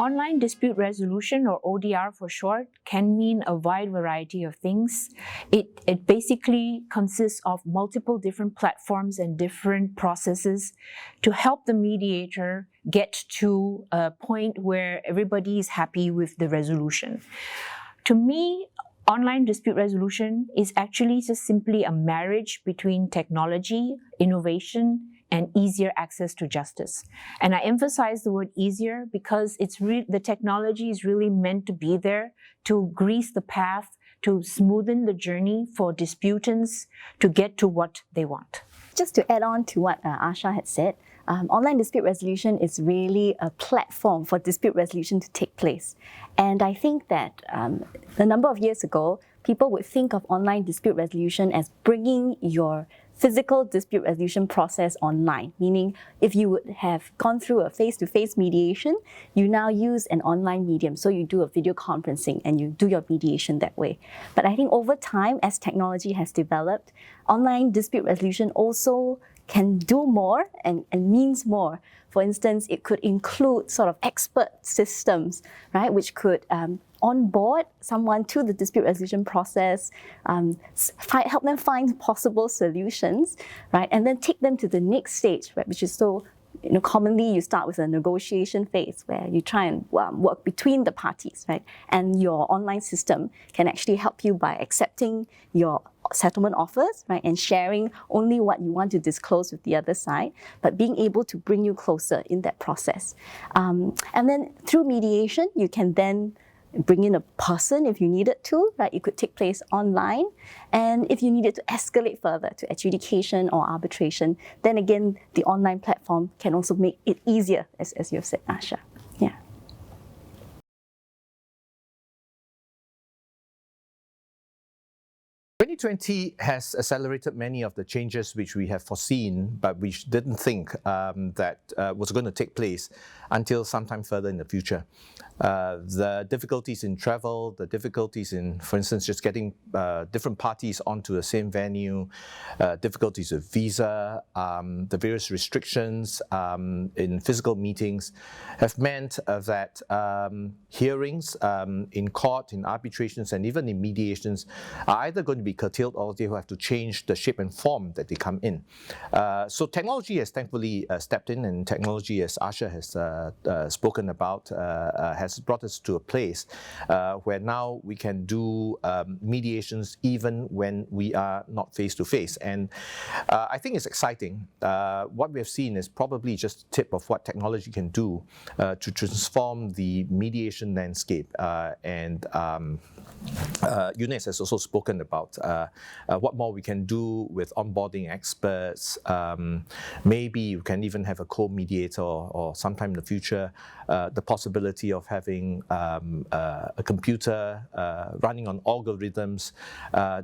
Online dispute resolution, or ODR for short, can mean a wide variety of things. It basically consists of multiple different platforms and different processes to help the mediator get to a point where everybody is happy with the resolution. To me, online dispute resolution is actually just simply a marriage between technology, innovation, and easier access to justice. And I emphasize the word easier because the technology is really meant to be there to grease the path, to smoothen the journey for disputants to get to what they want. Just to add on to what Asha had said, online dispute resolution is really a platform for dispute resolution to take place. And I think that a number of years ago, people would think of online dispute resolution as bringing your physical dispute resolution process online, meaning if you would have gone through a face-to-face mediation, you now use an online medium. So you do a video conferencing and you do your mediation that way. But I think over time, as technology has developed, online dispute resolution also can do more and means more. For instance, it could include sort of expert systems, right, which could onboard someone to the dispute resolution process, help them find possible solutions, right, and then take them to the next stage, right, which is commonly you start with a negotiation phase where you try and work between the parties, right, and your online system can actually help you by accepting your settlement offers, right, and sharing only what you want to disclose with the other side, but being able to bring you closer in that process. And then through mediation, you can then bring in a person if you needed to, right? It could take place online. And if you needed to escalate further to adjudication or arbitration, then again, the online platform can also make it easier, as you've said, Asha. Yeah. Twenty 2020 has accelerated many of the changes which we have foreseen, but we didn't think that was going to take place until sometime further in the future. The difficulties in travel, the difficulties in, for instance, just getting different parties onto the same venue, difficulties with visa, the various restrictions in physical meetings have meant that hearings in court, in arbitrations, and even in mediations are either going to be curtailed or they will have to change the shape and form that they come in. So technology has thankfully stepped in, and technology, as Asha has spoken about, has brought us to a place where now we can do mediations even when we are not face-to-face. And I think it's exciting. What we have seen is probably just the tip of what technology can do to transform the mediation landscape. Eunice has also spoken about what more we can do with onboarding experts. Maybe you can even have a co-mediator, or sometime in the future, the possibility of having a computer running on algorithms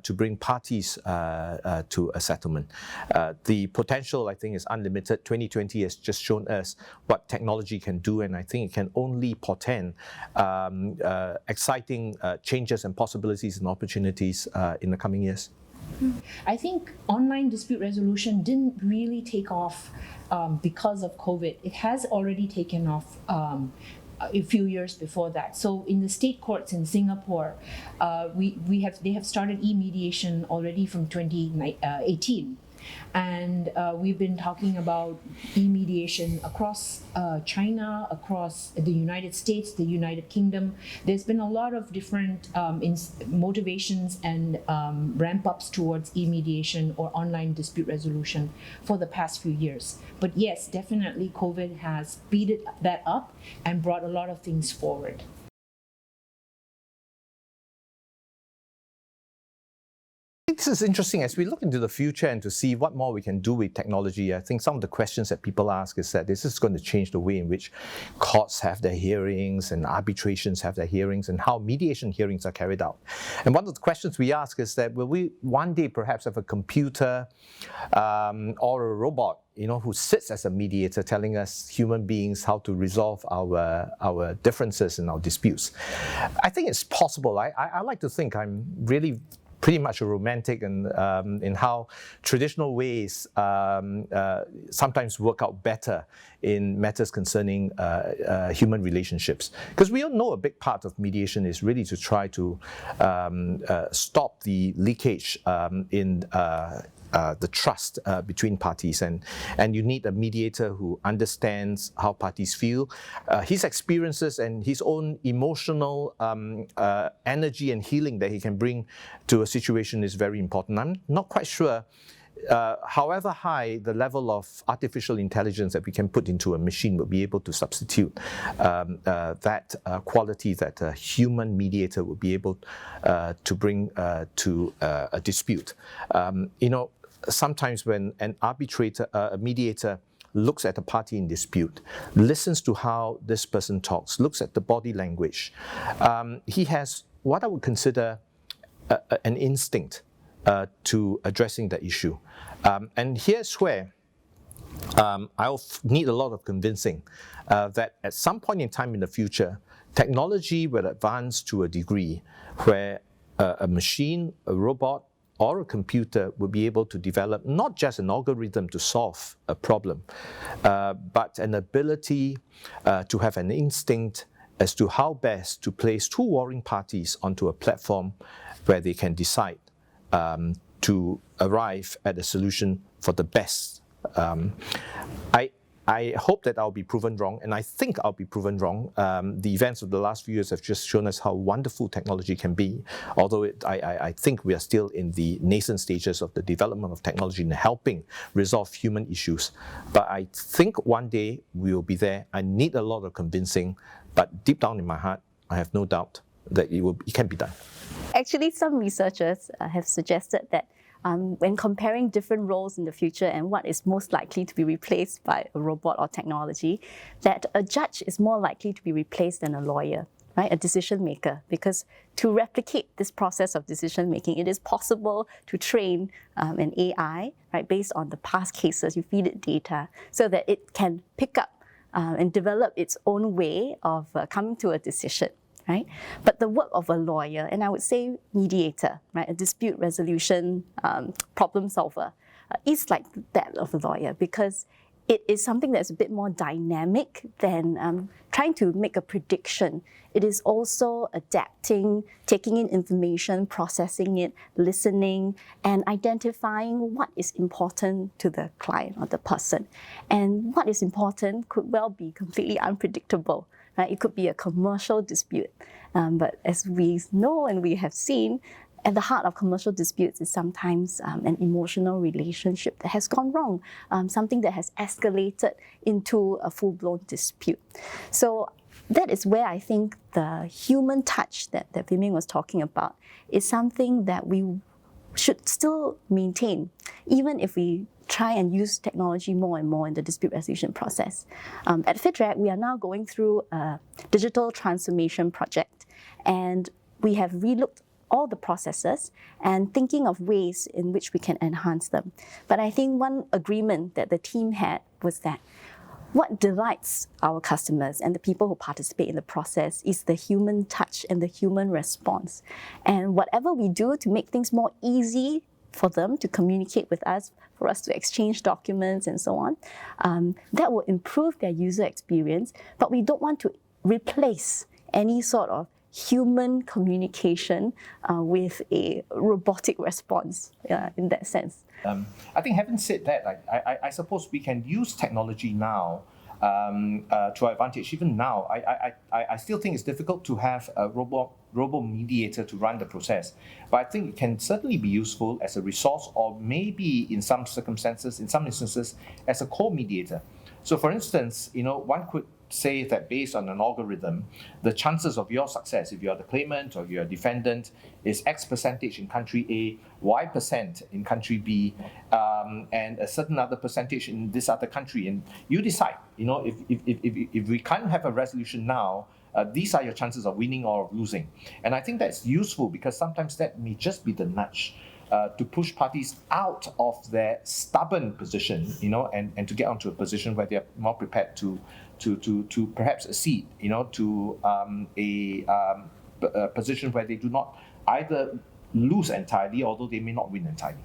to bring parties to a settlement. The potential, I think, is unlimited. 2020 has just shown us what technology can do, and I think it can only portend exciting changes and possibilities and opportunities in the coming years. I think online dispute resolution didn't really take off because of COVID. It has already taken off a few years before that. So in the state courts in Singapore, they have started e-mediation already from 2018. And we've been talking about e-mediation across China, across the United States, the United Kingdom. There's been a lot of different motivations and ramp-ups towards e-mediation or online dispute resolution for the past few years. But yes, definitely COVID has speeded that up and brought a lot of things forward. This is interesting as we look into the future and to see what more we can do with technology. I think some of the questions that people ask is that this is going to change the way in which courts have their hearings and arbitrations have their hearings and how mediation hearings are carried out. And one of the questions we ask is that will we one day perhaps have a computer or a robot, who sits as a mediator telling us human beings how to resolve our differences and our disputes? I think it's possible. I like to think I'm really pretty much a romantic and in how traditional ways sometimes work out better in matters concerning human relationships. Because we all know a big part of mediation is really to try to stop the leakage in the trust between parties, and you need a mediator who understands how parties feel, his experiences and his own emotional energy and healing that he can bring to a situation is very important. I'm not quite sure however high the level of artificial intelligence that we can put into a machine will be able to substitute that quality that a human mediator will be able to bring to a dispute. Sometimes when an arbitrator, a mediator, looks at a party in dispute, listens to how this person talks, looks at the body language, he has what I would consider an instinct to addressing the issue. And here's where I'll need a lot of convincing that at some point in time in the future, technology will advance to a degree where a machine, a robot, or a computer will be able to develop not just an algorithm to solve a problem, but an ability to have an instinct as to how best to place two warring parties onto a platform where they can decide to arrive at a solution for the best. I hope that I'll be proven wrong, and I think I'll be proven wrong. The events of the last few years have just shown us how wonderful technology can be, although I think we are still in the nascent stages of the development of technology and helping resolve human issues. But I think one day we will be there. I need a lot of convincing, but deep down in my heart, I have no doubt that it can be done. Actually, some researchers have suggested that when comparing different roles in the future and what is most likely to be replaced by a robot or technology, that a judge is more likely to be replaced than a lawyer, right? A decision maker, because to replicate this process of decision making, it is possible to train an AI, right, based on the past cases. You feed it data so that it can pick up and develop its own way of coming to a decision. Right? But the work of a lawyer, and I would say mediator, right, a dispute resolution problem solver, is like that of a lawyer, because it is something that's a bit more dynamic than trying to make a prediction. It is also adapting, taking in information, processing it, listening, and identifying what is important to the client or the person. And what is important could well be completely unpredictable. Right? It could be a commercial dispute, but as we know and we have seen, at the heart of commercial disputes is sometimes an emotional relationship that has gone wrong, something that has escalated into a full-blown dispute. So that is where I think the human touch that Wei Ming was talking about is something that we should still maintain, even if we try and use technology more and more in the dispute resolution process. At SIDRA, we are now going through a digital transformation project, and we have relooked all the processes and thinking of ways in which we can enhance them. But I think one agreement that the team had was that what delights our customers and the people who participate in the process is the human touch and the human response. And whatever we do to make things more easy for them to communicate with us, for us to exchange documents and so on, that will improve their user experience. But we don't want to replace any sort of human communication with a robotic response in that sense. I think having said that, I suppose we can use technology now to our advantage. Even now, I still think it's difficult to have a robo mediator to run the process, but I think it can certainly be useful as a resource, or maybe in some circumstances, in some instances, as a co-mediator. So for instance, one could say that based on an algorithm, the chances of your success, if you're the claimant or you're a defendant, is X percentage in country A, Y percent in country B, and a certain other percentage in this other country. And you decide, if we can't have a resolution now, these are your chances of winning or of losing. And I think that's useful because sometimes that may just be the nudge to push parties out of their stubborn position, and to get onto a position where they're more prepared to perhaps accede, to a position where they do not either lose entirely, although they may not win entirely.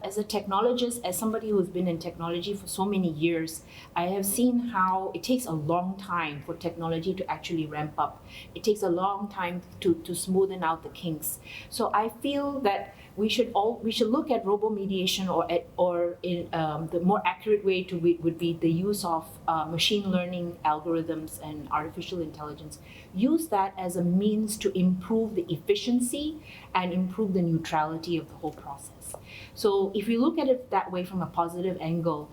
As a technologist, as somebody who's been in technology for so many years, I have seen how it takes a long time for technology to actually ramp up. It takes a long time to smoothen out the kinks. So I feel that we should look at robo-mediation, the more accurate way would be the use of machine learning algorithms and artificial intelligence. Use that as a means to improve the efficiency and improve the neutrality of the whole process. So if we look at it that way from a positive angle,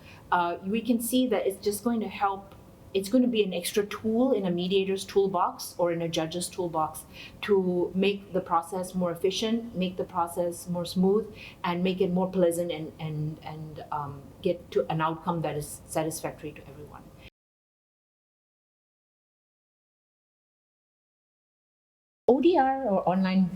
we can see that it's just going to help. It's going to be an extra tool in a mediator's toolbox or in a judge's toolbox to make the process more efficient, make the process more smooth, and make it more pleasant and get to an outcome that is satisfactory to everyone. ODR, or online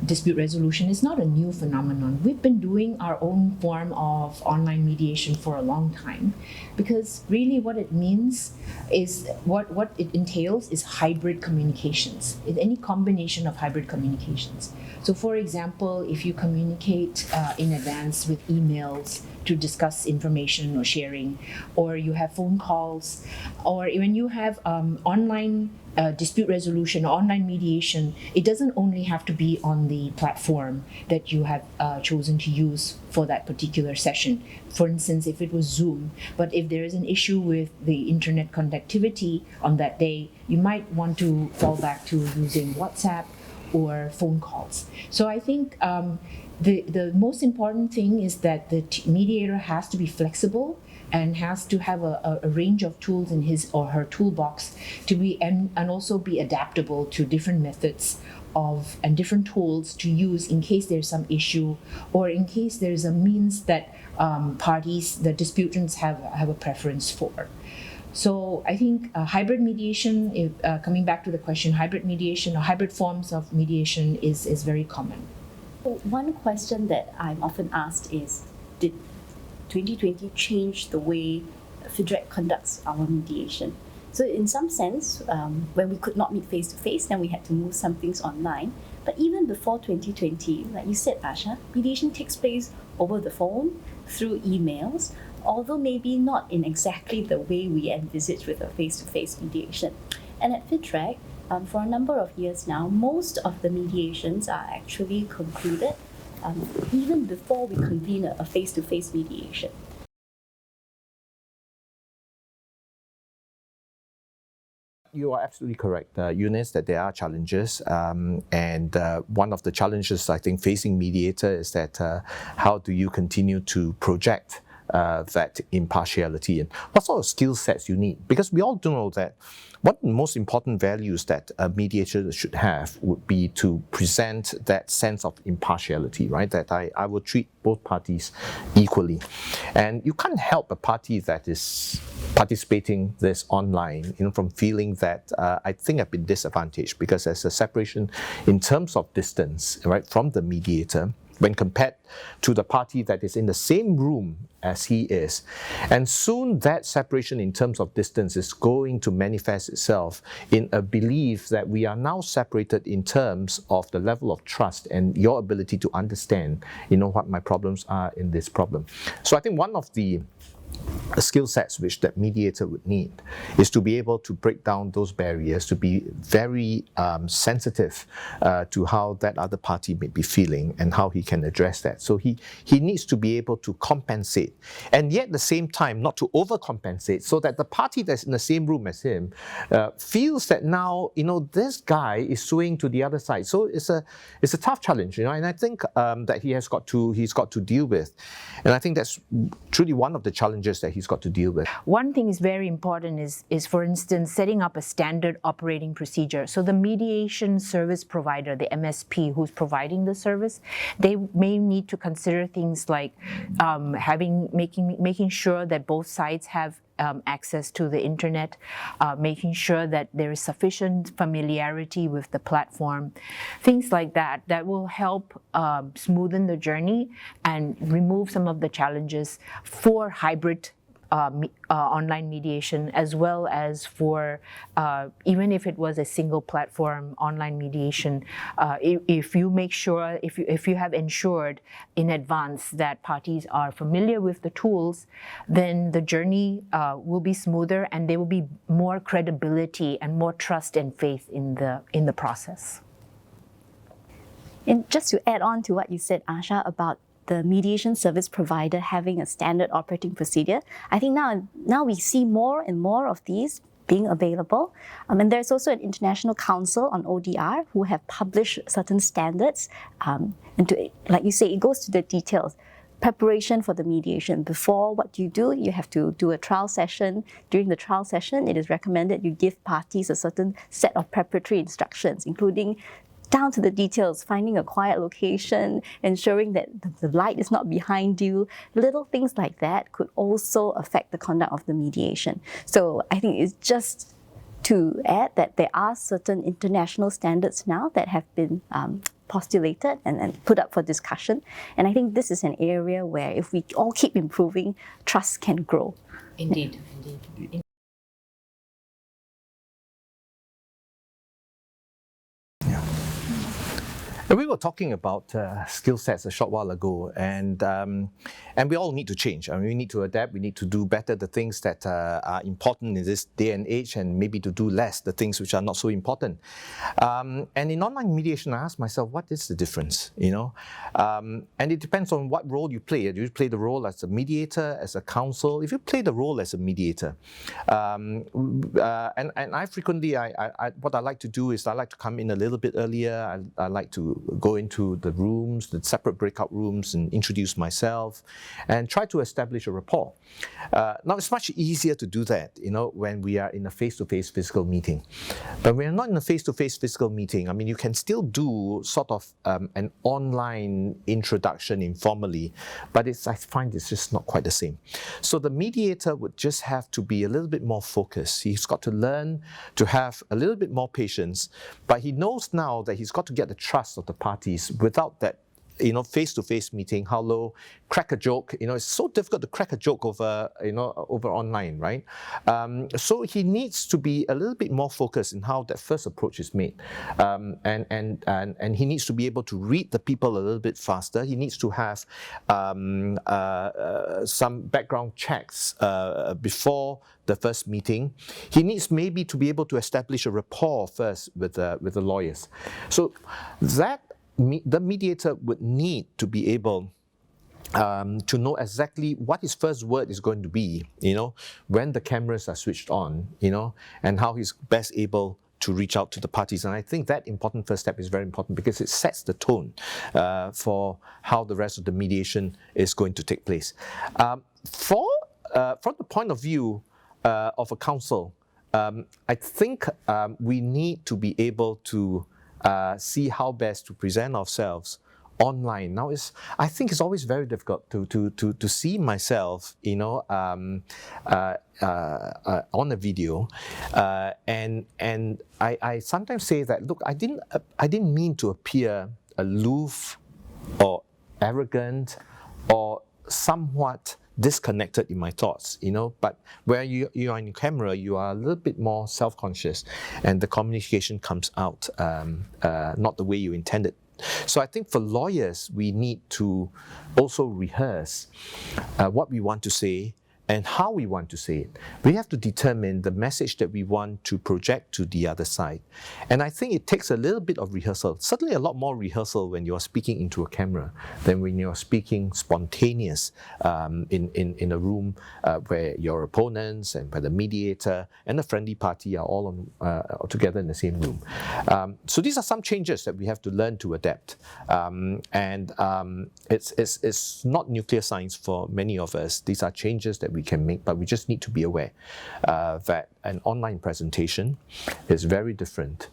dispute resolution, is not a new phenomenon. We've been doing our own form of online mediation for a long time, because really what it means is, what it entails is hybrid communications, any combination of hybrid communications. So for example, if you communicate in advance with emails to discuss information or sharing, or you have phone calls, or when you have online dispute resolution or online mediation, it doesn't only have to be on the platform that you have chosen to use for that particular session. For instance, if it was Zoom, but if there is an issue with the internet connectivity on that day, you might want to fall back to using WhatsApp or phone calls. So I think the most important thing is that the mediator has to be flexible and has to have a range of tools in his or her toolbox to be and also be adaptable to different methods and different tools to use in case there's some issue, or in case there's a means that the disputants have a preference for. So I think hybrid mediation, coming back to the question, hybrid mediation or hybrid forms of mediation is very common. One question that I'm often asked is, did 2020 change the way SIDRA conducts our mediation? So in some sense, when we could not meet face-to-face, then we had to move some things online. But even before 2020, like you said, Asha, mediation takes place over the phone, through emails, although maybe not in exactly the way we envisage with a face-to-face mediation. And at SIDRA, for a number of years now, most of the mediations are actually concluded even before we convene a face-to-face mediation. You are absolutely correct, Eunice, that there are challenges. And one of the challenges, I think, facing mediator is that how do you continue to project that impartiality, and what sort of skill sets you need? Because we all do know that one of the most important values that a mediator should have would be to present that sense of impartiality, right? That I will treat both parties equally. And you can't help a party that is participating this online, from feeling that I think I've been disadvantaged because there's a separation in terms of distance, right, from the mediator when compared to the party that is in the same room as he is. And soon that separation in terms of distance is going to manifest itself in a belief that we are now separated in terms of the level of trust and your ability to understand, what my problems are in this problem. So I think one of the skill sets which that mediator would need is to be able to break down those barriers, to be very sensitive to how that other party may be feeling and how he can address that. So he needs to be able to compensate, and yet at the same time not to overcompensate, so that the party that's in the same room as him feels that now this guy is swaying to the other side. So it's a tough challenge, and I think that he's got to deal with, and I think that's truly one of the challenges that he's got to deal with. One thing is very important is for instance, setting up a standard operating procedure. So the mediation service provider, the MSP who's providing the service, they may need to consider things like making sure that both sides have access to the internet, making sure that there is sufficient familiarity with the platform, things like that will help smoothen the journey and remove some of the challenges for hybrid online mediation, as well as for even if it was a single platform online mediation, if you make sure, if you have ensured in advance that parties are familiar with the tools, then the journey will be smoother, and there will be more credibility and more trust and faith in the process. And just to add on to what you said, Asha, about the mediation service provider having a standard operating procedure, I think now we see more and more of these being available. And there's also an international council on ODR who have published certain standards. And like you say, it goes to the details. Preparation for the mediation. Before, what do? You have to do a trial session. During the trial session, it is recommended you give parties a certain set of preparatory instructions, including down to the details, finding a quiet location, ensuring that the light is not behind you. Little things like that could also affect the conduct of the mediation. So I think it's just to add that there are certain international standards now that have been postulated and put up for discussion. And I think this is an area where if we all keep improving, trust can grow. Indeed. We were talking about skill sets a short while ago, and we all need to change. I mean, we need to adapt. We need to do better the things that are important in this day and age, and maybe to do less the things which are not so important. And in online mediation, I asked myself, what is the difference? And it depends on what role you play. Do you play the role as a mediator, as a counsel? If you play the role as a mediator, and I frequently, what I like to do is I like to come in a little bit earlier. I like to go into the rooms, the separate breakout rooms, and introduce myself and try to establish a rapport. Now, it's much easier to do that, when we are in a face-to-face physical meeting. But when we're not in a face-to-face physical meeting, I mean, you can still do sort of an online introduction informally, but I find it's just not quite the same. So the mediator would just have to be a little bit more focused. He's got to learn to have a little bit more patience, but he knows now that he's got to get the trust of the parties without that face-to-face meeting. Hello, crack a joke. It's so difficult to crack a joke over online, right? So he needs to be a little bit more focused in how that first approach is made, and he needs to be able to read the people a little bit faster. He needs to have some background checks before the first meeting. He needs maybe to be able to establish a rapport first with the lawyers. So that the mediator would need to be able to know exactly what his first word is going to be, when the cameras are switched on, and how he's best able to reach out to the parties. And I think that important first step is very important because it sets the tone for how the rest of the mediation is going to take place. From the point of view of a counsel, I think we need to be able to see how best to present ourselves online. Now, I think it's always very difficult to see myself, on a video, and I sometimes say that, look, I didn't mean to appear aloof or arrogant or somewhat disconnected in my thoughts, but where you are on camera, you are a little bit more self-conscious, and the communication comes out not the way you intended. So I think for lawyers, we need to also rehearse what we want to say and how we want to say it. We have to determine the message that we want to project to the other side. And I think it takes a little bit of rehearsal, certainly a lot more rehearsal when you're speaking into a camera than when you're speaking spontaneous in a room where your opponents and where the mediator and the friendly party are all together in the same room. So these are some changes that we have to learn to adapt. It's not nuclear science for many of us. These are changes that we can make, but we just need to be aware that an online presentation is very different,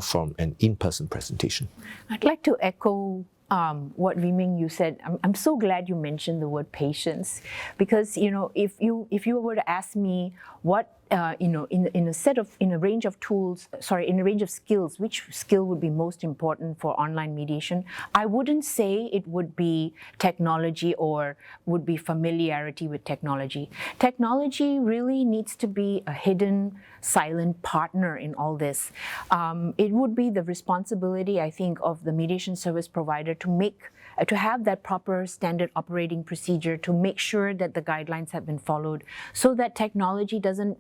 from an in-person presentation. I'd like to echo what Wee-Ming, you said. I'm so glad you mentioned the word patience, because if you were to ask me what in a range of tools, in a range of skills, which skill would be most important for online mediation? I wouldn't say it would be technology or would be familiarity with technology. Technology really needs to be a hidden, silent partner in all this. It would be the responsibility, I think, of the mediation service provider to have that proper standard operating procedure, to make sure that the guidelines have been followed, so that technology doesn't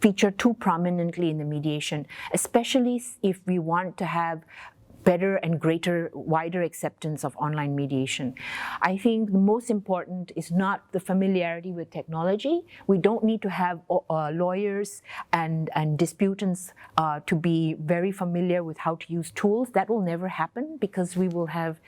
feature too prominently in the mediation, especially if we want to have better and greater, wider acceptance of online mediation. I think the most important is not the familiarity with technology. We don't need to have lawyers and disputants to be very familiar with how to use tools. That will never happen, because we will have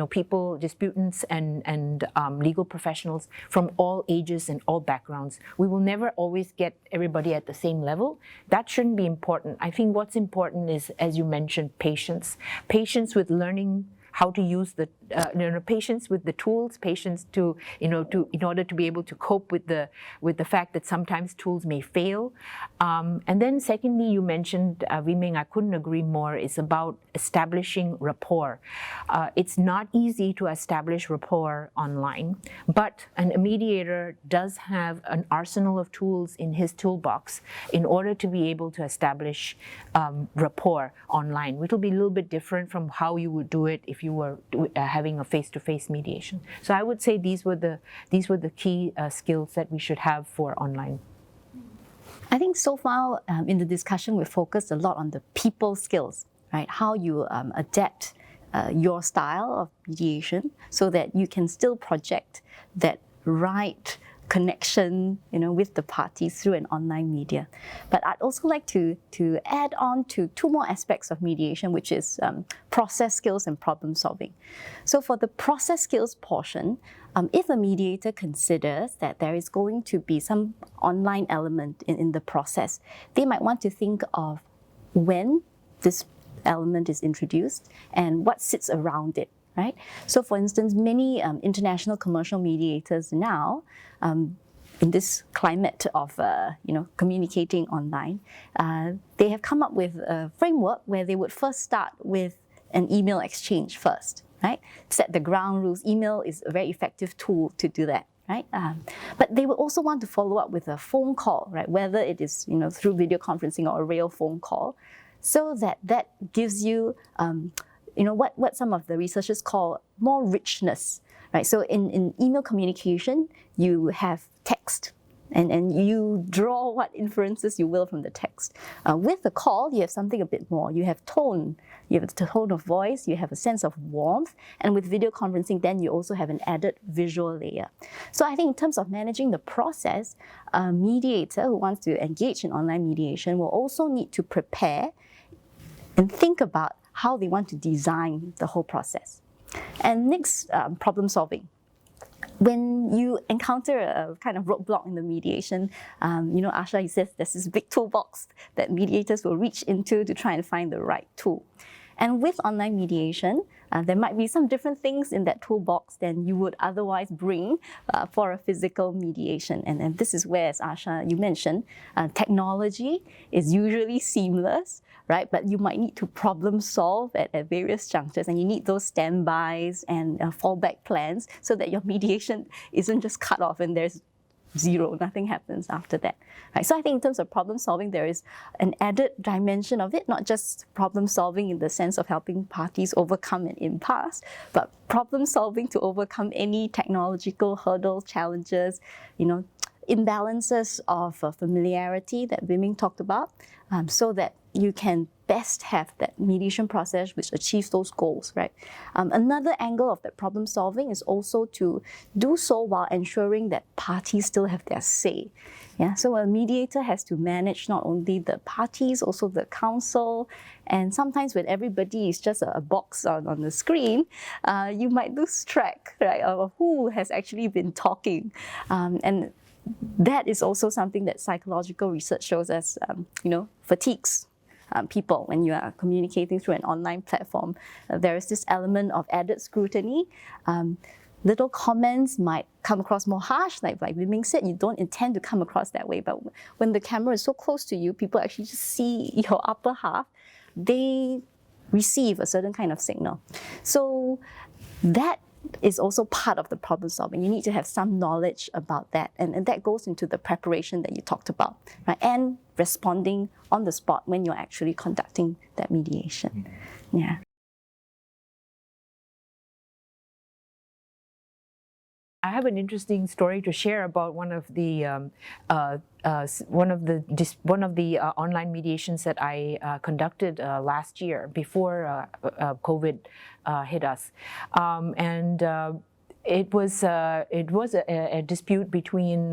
people, disputants and legal professionals from all ages and all backgrounds. We will never always get everybody at the same level. That shouldn't be important. I think what's important is, as you mentioned, patience. Patience with learning how to use the, patience with the tools, patience in order to be able to cope with the fact that sometimes tools may fail. And then secondly, you mentioned, Wee Meng, I couldn't agree more, is about establishing rapport. It's not easy to establish rapport online, but a mediator does have an arsenal of tools in his toolbox in order to be able to establish rapport online, which will be a little bit different from how you would do it if you were having a face-to-face mediation. So I would say these were the key skills that we should have for online. I think so far in the discussion, we've focused a lot on the people skills, right? How you adapt your style of mediation so that you can still project that right connection, with the parties through an online media. But I'd also like to add on to two more aspects of mediation, which is process skills and problem solving. So for the process skills portion, if a mediator considers that there is going to be some online element in the process, they might want to think of when this element is introduced and what sits around it. Right? So for instance, many international commercial mediators now, in this climate of communicating online, they have come up with a framework where they would first start with an email exchange first, right? Set the ground rules. Email is a very effective tool to do that. Right? But they will also want to follow up with a phone call, right? Whether it is through video conferencing or a real phone call, so that gives you what some of the researchers call more richness, right? So in email communication, you have text, and you draw what inferences you will from the text. With the call, you have something a bit more. You have tone, you have the tone of voice, you have a sense of warmth, and with video conferencing, then you also have an added visual layer. So I think in terms of managing the process, a mediator who wants to engage in online mediation will also need to prepare and think about how they want to design the whole process. And next, problem solving. When you encounter a kind of roadblock in the mediation, Asha, he says there's this big toolbox that mediators will reach into to try and find the right tool. And with online mediation, there might be some different things in that toolbox than you would otherwise bring for a physical mediation. And this is where, as Asha, you mentioned, technology is usually seamless, right? But you might need to problem solve at various junctures, and you need those standbys and fallback plans so that your mediation isn't just cut off and there's zero, nothing happens after that. Right? So I think in terms of problem solving, there is an added dimension of it, not just problem solving in the sense of helping parties overcome an impasse, but problem solving to overcome any technological hurdles, challenges, imbalances of familiarity that Wee Meng talked about, so that you can best have that mediation process which achieves those goals, right? Another angle of that problem solving is also to do so while ensuring that parties still have their say. Yeah, so a mediator has to manage not only the parties, also the counsel, and sometimes when everybody is just a box on the screen, you might lose track, right, of who has actually been talking. And that is also something that psychological research shows us, fatigues people when you are communicating through an online platform. There is this element of added scrutiny. little comments might come across more harsh, like Wei Ming said, you don't intend to come across that way. But when the camera is so close to you, people actually just see your upper half, they receive a certain kind of signal. So that is also part of the problem solving. You need to have some knowledge about that. And that goes into the preparation that you talked about, right? And responding on the spot when you're actually conducting that mediation. Yeah. I have an interesting story to share about one of the online mediations that I conducted last year before COVID hit us, it was a dispute between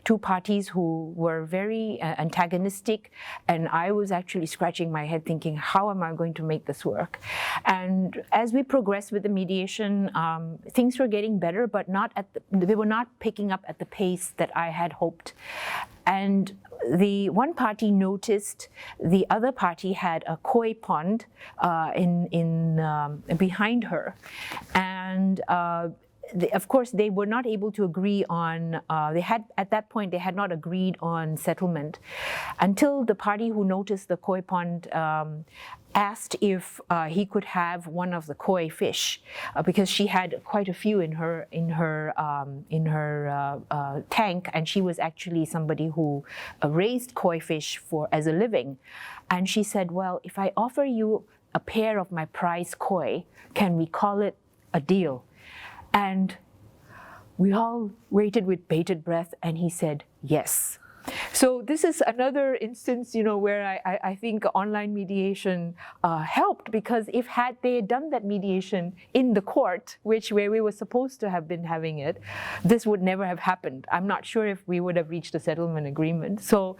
two parties who were very antagonistic, and I was actually scratching my head thinking, how am I going to make this work? And as we progressed with the mediation, things were getting better, but they were not picking up at the pace that I had hoped. And the one party noticed the other party had a koi pond behind her, and of course, they were not able to agree on, at that point, they had not agreed on settlement until the party who noticed the koi pond asked if he could have one of the koi fish, because she had quite a few in her tank, and she was actually somebody who raised koi fish as a living. And she said, well, if I offer you a pair of my prize koi, can we call it a deal? And we all waited with bated breath, and he said, yes. So this is another instance, where I think online mediation helped, because if they had done that mediation in the court, where we were supposed to have been having it, this would never have happened. I'm not sure if we would have reached a settlement agreement. So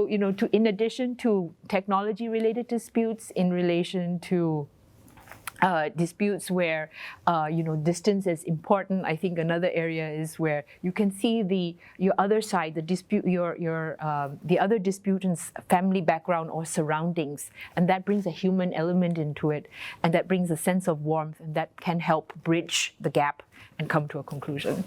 in addition to technology-related disputes, in relation to disputes where distance is important, I think another area is where you can see your other side, the dispute, the other disputant's family background or surroundings, and that brings a human element into it, and that brings a sense of warmth, and that can help bridge the gap and come to a conclusion.